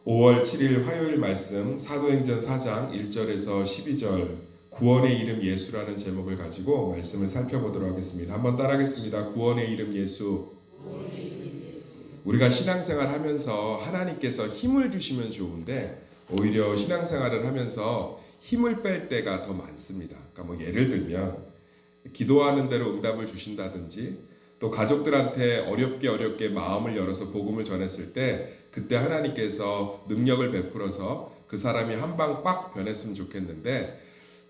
5월 7일 화요일 말씀 사도행전 4장 1절에서 12절 구원의 이름 예수라는 제목을 가지고 말씀을 살펴보도록 하겠습니다. 한번 따라하겠습니다. 구원의 이름 예수. 우리가 신앙생활 하면서 하나님께서 힘을 주시면 좋은데 오히려 신앙생활을 하면서 힘을 뺄 때가 더 많습니다. 그러니까 뭐 예를 들면 기도하는 대로 응답을 주신다든지 또 가족들한테 어렵게 마음을 열어서 복음을 전했을 때 그때 하나님께서 능력을 베풀어서 그 사람이 한 방 빡 변했으면 좋겠는데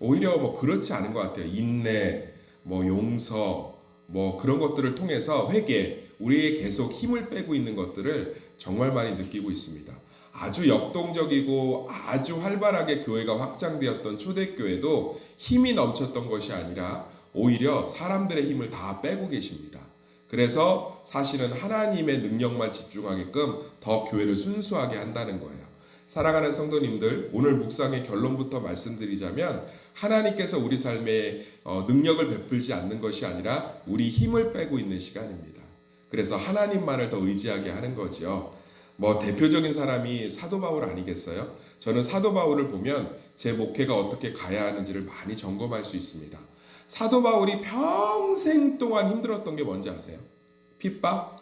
오히려 뭐 그렇지 않은 것 같아요. 인내, 뭐 용서, 뭐 그런 것들을 통해서 회개, 우리의 계속 힘을 빼고 있는 것들을 정말 많이 느끼고 있습니다. 아주 역동적이고 아주 활발하게 교회가 확장되었던 초대교회도 힘이 넘쳤던 것이 아니라 오히려 사람들의 힘을 다 빼고 계십니다. 그래서 사실은 하나님의 능력만 집중하게끔 더 교회를 순수하게 한다는 거예요. 사랑하는 성도님들, 오늘 묵상의 결론부터 말씀드리자면 하나님께서 우리 삶에 능력을 베풀지 않는 것이 아니라 우리 힘을 빼고 있는 시간입니다. 그래서 하나님만을 더 의지하게 하는 거죠. 뭐 대표적인 사람이 사도 바울 아니겠어요? 저는 사도 바울을 보면 제 목회가 어떻게 가야 하는지를 많이 점검할 수 있습니다. 사도 바울이 평생 동안 힘들었던 게 뭔지 아세요? 핍박?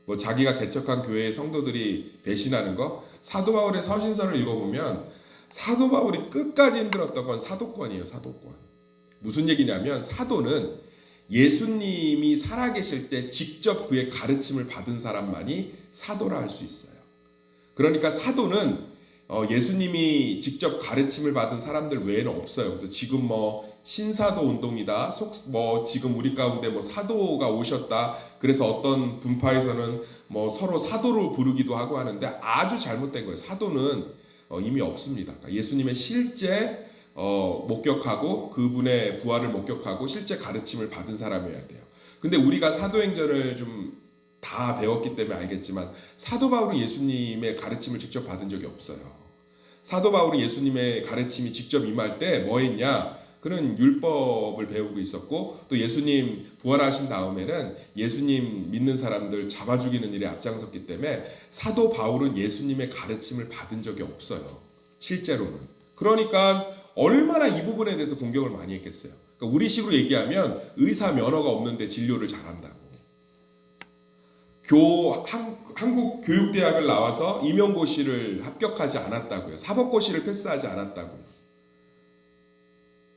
뭐 자기가 개척한 교회의 성도들이 배신하는 거? 사도 바울의 서신서를 읽어보면 사도 바울이 끝까지 힘들었던 건 사도권이에요. 사도권. 무슨 얘기냐면 사도는 예수님이 살아계실 때 직접 그의 가르침을 받은 사람만이 사도라 할 수 있어요. 그러니까 사도는 예수님이 직접 가르침을 받은 사람들 외에는 없어요. 그래서 지금 뭐 신사도 운동이다. 뭐 지금 우리 가운데 뭐 사도가 오셨다. 그래서 어떤 분파에서는 뭐 서로 사도로 부르기도 하고 하는데 아주 잘못된 거예요. 사도는 이미 없습니다. 그러니까 예수님의 실제 목격하고 그분의 부활을 목격하고 실제 가르침을 받은 사람이어야 돼요. 근데 우리가 사도행전을 좀 다 배웠기 때문에 알겠지만 사도 바울은 예수님의 가르침을 직접 받은 적이 없어요. 사도 바울이 예수님의 가르침이 직접 임할 때 뭐 했냐? 그는 율법을 배우고 있었고 또 예수님 부활하신 다음에는 예수님 믿는 사람들 잡아 죽이는 일에 앞장섰기 때문에 사도 바울은 예수님의 가르침을 받은 적이 없어요. 실제로는. 그러니까 얼마나 이 부분에 대해서 공격을 많이 했겠어요. 그러니까 우리식으로 얘기하면 의사 면허가 없는데 진료를 잘한다고. 한국 교육대학을 나와서 임용고시를 합격하지 않았다고요. 사법고시를 패스하지 않았다고요.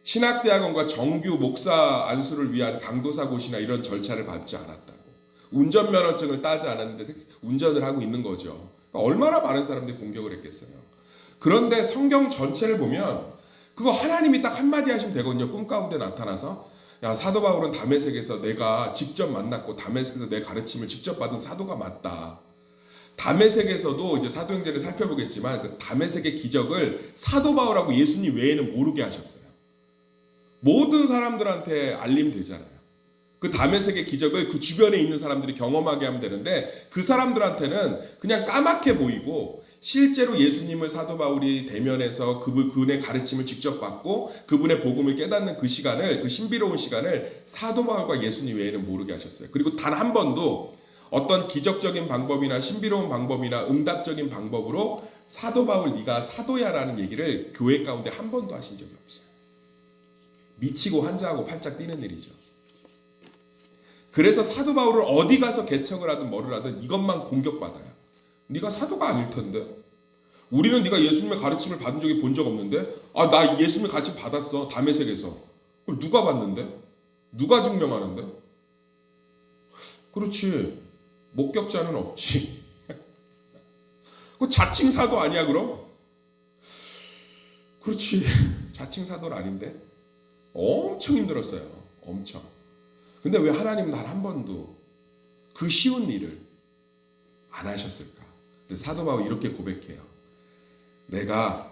신학대학원과 정규 목사 안수를 위한 강도사고시나 이런 절차를 밟지 않았다고. 운전면허증을 따지 않았는데 운전을 하고 있는 거죠. 그러니까 얼마나 많은 사람들이 공격을 했겠어요. 그런데 성경 전체를 보면 그거 하나님이 딱 한마디 하시면 되거든요. 꿈 가운데 나타나서 야, 사도 바울은 다메섹에서 내가 직접 만났고 다메섹에서 내 가르침을 직접 받은 사도가 맞다. 다메섹에서도 이제 사도행전을 살펴보겠지만 그 다메섹의 기적을 사도 바울하고 예수님 외에는 모르게 하셨어요. 모든 사람들한테 알림되잖아요. 그 다메섹의 기적을 그 주변에 있는 사람들이 경험하게 하면 되는데 그 사람들한테는 그냥 까맣게 보이고 실제로 예수님을 사도 바울이 대면해서 그분의 가르침을 직접 받고 그분의 복음을 깨닫는 그 시간을, 그 신비로운 시간을 사도 바울과 예수님 외에는 모르게 하셨어요. 그리고 단 한 번도 어떤 기적적인 방법이나 신비로운 방법이나 응답적인 방법으로 사도 바울 네가 사도야라는 얘기를 교회 가운데 한 번도 하신 적이 없어요. 미치고 환장하고 팔짝 뛰는 일이죠. 그래서 사도 바울을 어디 가서 개척을 하든 뭐를 하든 이것만 공격받아요. 네가 사도가 아닐 텐데. 우리는 네가 예수님의 가르침을 받은 적이 본 적 없는데. 아, 나 예수님의 가르침 받았어. 다메섹에서. 그걸 누가 받는데? 누가 증명하는데? 그렇지. 목격자는 없지. 그 자칭 사도 아니야 그럼? 그렇지. 자칭 사도는 아닌데. 엄청 힘들었어요. 엄청. 근데 왜 하나님은 단 한 번도 그 쉬운 일을 안 하셨을까? 근데 사도 바울이 이렇게 고백해요. 내가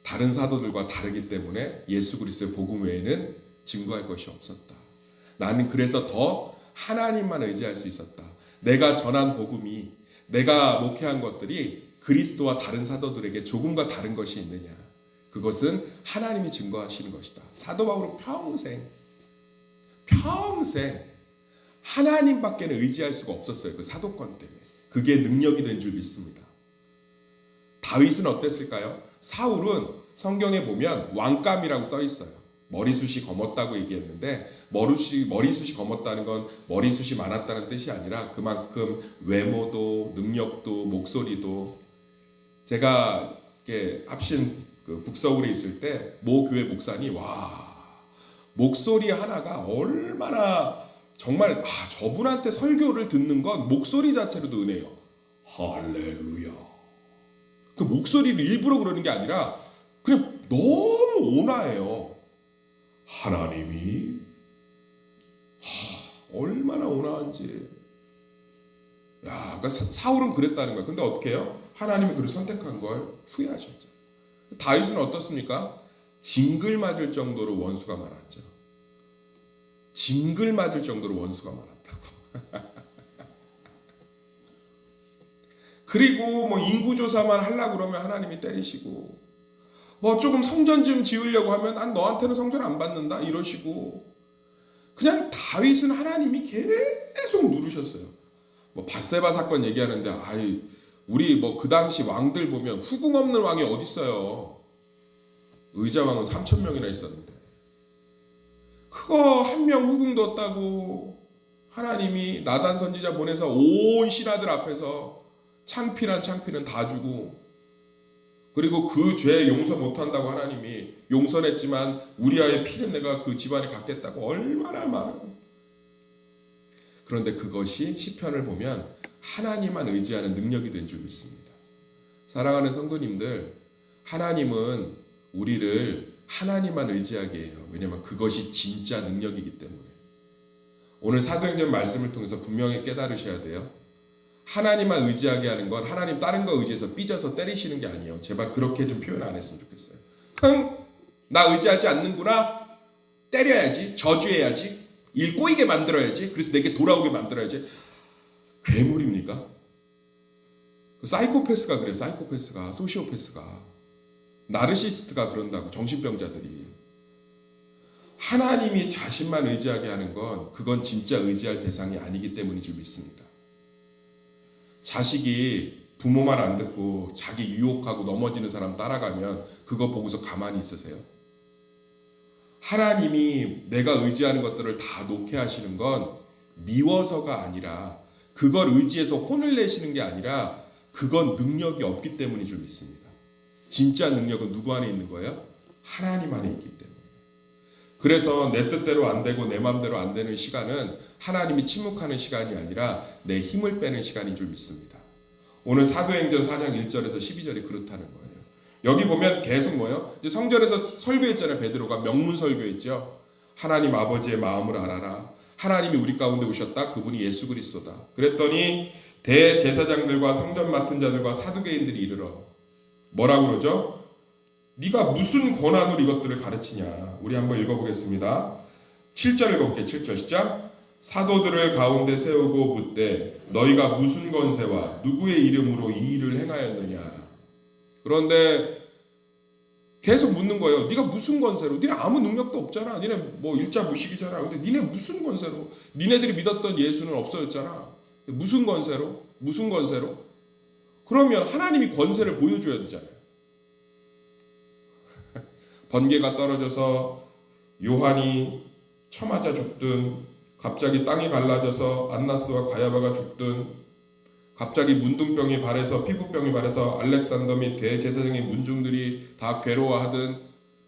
다른 사도들과 다르기 때문에 예수 그리스도의 복음 외에는 증거할 것이 없었다. 나는 그래서 더 하나님만 의지할 수 있었다. 내가 전한 복음이, 내가 목회한 것들이 그리스도와 다른 사도들에게 조금과 다른 것이 있느냐. 그것은 하나님이 증거하시는 것이다. 사도 바울은 평생 하나님밖에는 의지할 수가 없었어요. 그 사도권 때문에. 그게 능력이 된 줄 믿습니다. 다윗은 어땠을까요? 사울은 성경에 보면 왕감이라고 써 있어요. 머리숱이 검었다고 얘기했는데 머리숱이 검었다는 건 머리숱이 많았다는 뜻이 아니라 그만큼 외모도 능력도 목소리도. 제가 합신 그 북서울에 있을 때 모 교회 목사님, 목소리 하나가 얼마나 정말 저분한테 설교를 듣는 건 목소리 자체로도 은혜요. 할렐루야. 그 목소리를 일부러 그러는 게 아니라 그냥 너무 온화해요. 하나님이 얼마나 온화한지. 그러니까 사울은 그랬다는 거예요. 근데 어떻게 해요? 하나님이 그를 선택한 걸 후회하셨죠. 다윗은 어떻습니까? 징글 맞을 정도로 원수가 많았죠. 징글 맞을 정도로 원수가 많았다고. 그리고 인구조사만 하려고 그러면 하나님이 때리시고, 조금 성전 좀 지으려고 하면 난 너한테는 성전 안 받는다 이러시고, 그냥 다윗은 하나님이 계속 누르셨어요. 밧세바 사건 얘기하는데 우리 그 당시 왕들 보면 후궁 없는 왕이 어디 있어요. 의자왕은 3,000명이나 있었는데 그거 한 명 후궁도 없다고 하나님이 나단 선지자 보내서 온 신하들 앞에서 창피는 다 주고, 그리고 그 죄 용서 못한다고 하나님이 용서했지만 우리아의 피는 내가 그 집안에 갖겠다고 얼마나 많은. 그런데 그것이 시편을 보면 하나님만 의지하는 능력이 된 줄 믿습니다. 사랑하는 성도님들, 하나님은 우리를 하나님만 의지하게 해요. 왜냐하면 그것이 진짜 능력이기 때문에. 오늘 사도행전 말씀을 통해서 분명히 깨달으셔야 돼요. 하나님만 의지하게 하는 건 하나님 다른 거 의지해서 삐져서 때리시는 게 아니에요. 제발 그렇게 좀 표현 안 했으면 좋겠어요. 나 의지하지 않는구나? 때려야지, 저주해야지, 일 꼬이게 만들어야지, 그래서 내게 돌아오게 만들어야지. 괴물입니까? 사이코패스가 그래요. 사이코패스가, 소시오패스가, 나르시스트가 그런다고. 정신병자들이. 하나님이 자신만 의지하게 하는 건 그건 진짜 의지할 대상이 아니기 때문인 줄 믿습니다. 자식이 부모 말 안 듣고 자기 유혹하고 넘어지는 사람 따라가면 그거 보고서 가만히 있으세요? 하나님이 내가 의지하는 것들을 다 놓게 하시는 건 미워서가 아니라, 그걸 의지해서 혼을 내시는 게 아니라 그건 능력이 없기 때문인 줄 믿습니다. 진짜 능력은 누구 안에 있는 거예요? 하나님 안에 있기 때문에. 그래서 내 뜻대로 안 되고 내 마음대로 안 되는 시간은 하나님이 침묵하는 시간이 아니라 내 힘을 빼는 시간인 줄 믿습니다. 오늘 사도행전 4장 1절에서 12절이 그렇다는 거예요. 여기 보면 계속 뭐예요? 이제 성전에서 설교했잖아요. 베드로가 명문 설교했죠. 하나님 아버지의 마음을 알아라. 하나님이 우리 가운데 오셨다. 그분이 예수 그리스도다. 그랬더니 대제사장들과 성전 맡은 자들과 사두개인들이 이르러 뭐라고 그러죠? 네가 무슨 권한으로 이것들을 가르치냐. 우리 한번 읽어보겠습니다. 7절 읽어볼게요. 7절 시작. 사도들을 가운데 세우고 묻되 너희가 무슨 권세와 누구의 이름으로 이 일을 행하였느냐. 그런데 계속 묻는 거예요. 네가 무슨 권세로? 니네 아무 능력도 없잖아. 니네 일자 무식이잖아. 근데 니네 무슨 권세로? 니네들이 믿었던 예수는 없어졌잖아. 무슨 권세로? 무슨 권세로? 그러면 하나님이 권세를 보여줘야 되잖아요. 번개가 떨어져서 요한이 쳐맞아 죽든, 갑자기 땅이 갈라져서 안나스와 가야바가 죽든, 갑자기 문둥병이 발해서 피부병이 발해서 알렉산더 및 대제사장의 문중들이 다 괴로워하든,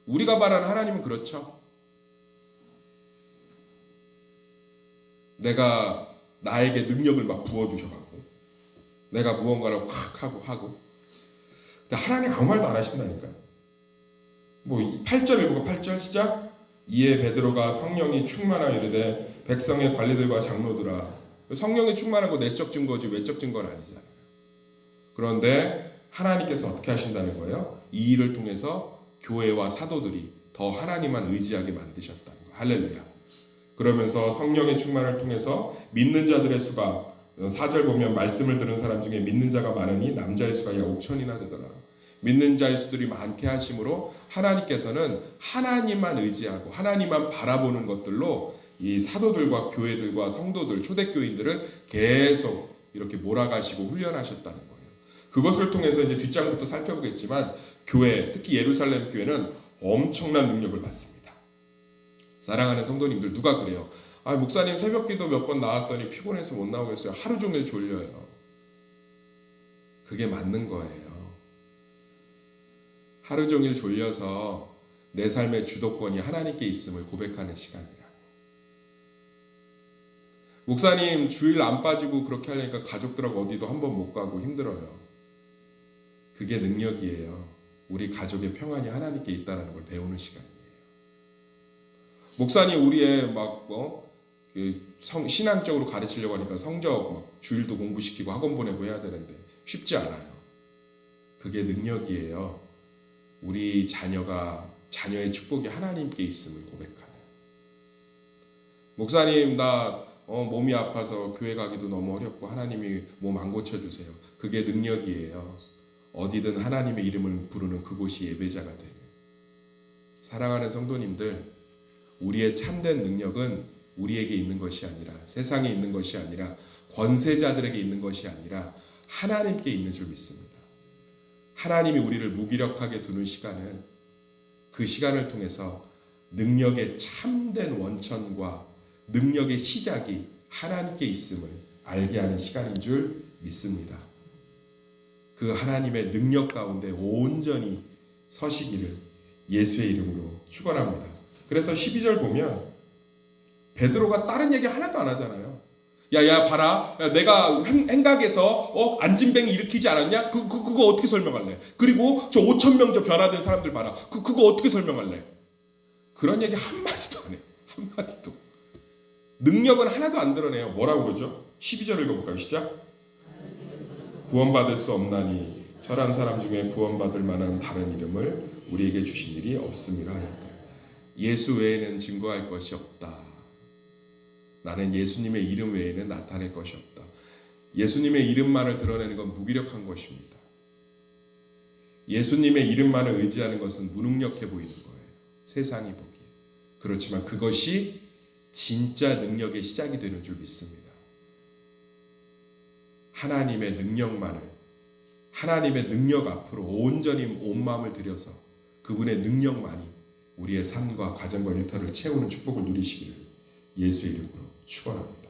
우리가 말하는 하나님은 그렇죠. 내가 나에게 능력을 막 부어주셔가지고 내가 무언가를 확 하고 근데 하나님 아무 말도 안 하신다니까요. 8절 읽고 8절 시작. 이에 베드로가 성령이 충만하여 이르되 백성의 관리들과 장로들아. 성령이 충만한 거 내적 증거지 외적 증거는 아니잖아요. 그런데 하나님께서 어떻게 하신다는 거예요? 이 일을 통해서 교회와 사도들이 더 하나님만 의지하게 만드셨다는 거예요. 할렐루야. 그러면서 성령의 충만을 통해서 믿는 자들의 수가, 4절 보면 말씀을 들은 사람 중에 믿는 자가 많으니 남자의 수가 약 5천이나 되더라. 믿는 자의 수들이 많게 하심으로 하나님께서는 하나님만 의지하고 하나님만 바라보는 것들로 이 사도들과 교회들과 성도들, 초대교인들을 계속 이렇게 몰아가시고 훈련하셨다는 거예요. 그것을 통해서 이제 뒷장부터 살펴보겠지만 교회, 특히 예루살렘 교회는 엄청난 능력을 받습니다. 사랑하는 성도님들, 누가 그래요? 목사님 새벽기도 몇 번 나왔더니 피곤해서 못 나오겠어요. 하루 종일 졸려요. 그게 맞는 거예요. 하루 종일 졸려서 내 삶의 주도권이 하나님께 있음을 고백하는 시간이라고. 목사님 주일 안 빠지고 그렇게 하려니까 가족들하고 어디도 한번 못 가고 힘들어요. 그게 능력이에요. 우리 가족의 평안이 하나님께 있다는 걸 배우는 시간이에요. 목사님 우리의 신앙적으로 가르치려고 하니까 성적 주일도 공부시키고 학원 보내고 해야 되는데 쉽지 않아요. 그게 능력이에요. 우리 자녀의 축복이 하나님께 있음을 고백하는. 목사님 나 몸이 아파서 교회 가기도 너무 어렵고 하나님이 몸 안 고쳐주세요. 그게 능력이에요. 어디든 하나님의 이름을 부르는 그곳이 예배자가 되는. 사랑하는 성도님들, 우리의 참된 능력은 우리에게 있는 것이 아니라, 세상에 있는 것이 아니라, 권세자들에게 있는 것이 아니라 하나님께 있는 줄 믿습니다. 하나님이 우리를 무기력하게 두는 시간은 그 시간을 통해서 능력의 참된 원천과 능력의 시작이 하나님께 있음을 알게 하는 시간인 줄 믿습니다. 그 하나님의 능력 가운데 온전히 서시기를 예수의 이름으로 축원합니다. 그래서 12절 보면 베드로가 다른 얘기 하나도 안 하잖아요. 야 봐라, 내가 행각에서 안진뱅이 일으키지 않았냐? 그거 어떻게 설명할래? 그리고 저 5,000명 저 변화된 사람들 봐라. 그거 어떻게 설명할래? 그런 얘기 한마디도 안 해요. 한마디도. 능력은 하나도 안 드러내요. 뭐라고 그러죠? 12절 읽어볼까요? 시작. 구원받을 수 없나니 철한 사람 중에 구원받을 만한 다른 이름을 우리에게 주신 일이 없음이라 하였다. 예수 외에는 증거할 것이 없다. 나는 예수님의 이름 외에는 나타낼 것이 없다. 예수님의 이름만을 드러내는 건 무기력한 것입니다. 예수님의 이름만을 의지하는 것은 무능력해 보이는 거예요. 세상이 보기에. 그렇지만 그것이 진짜 능력의 시작이 되는 줄 믿습니다. 하나님의 능력만을, 하나님의 능력 앞으로 온전히 온 마음을 들여서 그분의 능력만이 우리의 삶과 가정과 일터를 채우는 축복을 누리시기를 예수의 이름으로 축원합니다.